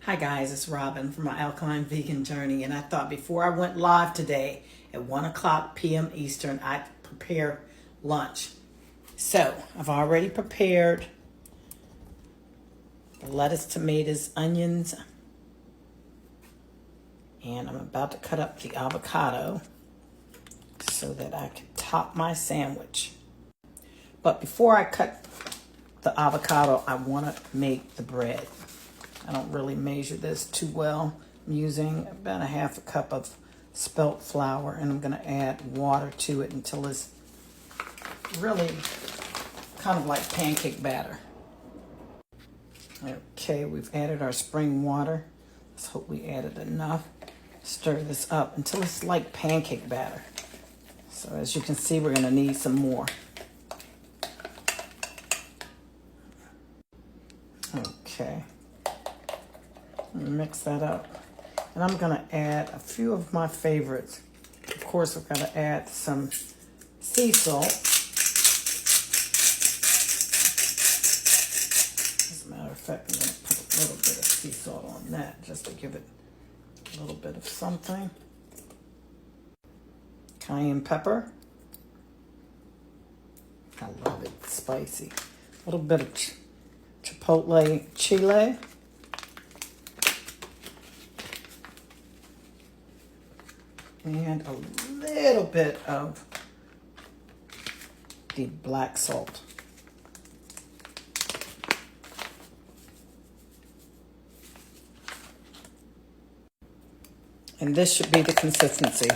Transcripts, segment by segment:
Hi guys, it's Robin from my Alkaline Vegan Journey, and I thought before I went live today at 1 o'clock p.m. Eastern, I'd prepare lunch. So I've already prepared the lettuce, tomatoes, onions, and I'm about to cut up the avocado so that I can top my sandwich. But before I cut the avocado, I want to make the bread. I don't really measure this too well. I'm using about a half a cup of spelt flour, and I'm going to add water to it until it's really kind of like pancake batter. Okay, we've added our spring water. Let's hope we added enough. Stir this up until it's like pancake batter. So as you can see, we're going to need some more. Okay. Mix that up. And I'm going to add a few of my favorites. Of course, I've got to add some sea salt. As a matter of fact, I'm going to put a little bit of sea salt on that just to give it a little bit of something. Cayenne pepper. I love it spicy. A little bit of chipotle chile. And a little bit of the black salt. And this should be the consistency.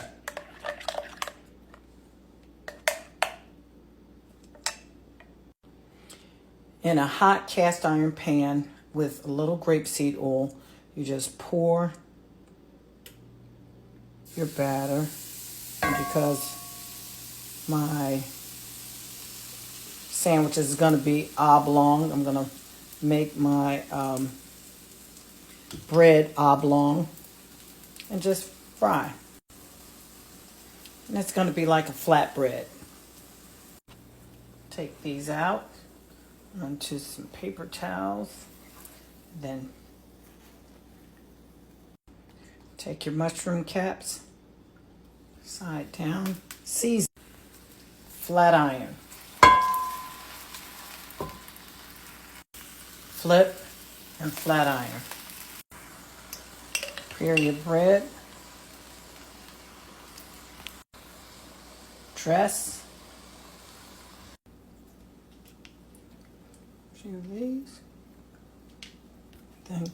In a hot cast iron pan with a little grapeseed oil, you just pour your batter. And because my sandwich is going to be oblong, I'm going to make my bread oblong and just fry. And it's going to be like a flatbread. Take these out onto some paper towels. Then take your mushroom caps, side down, season, flat iron, flip and flat iron. Prepare your bread, dress, a few of these, then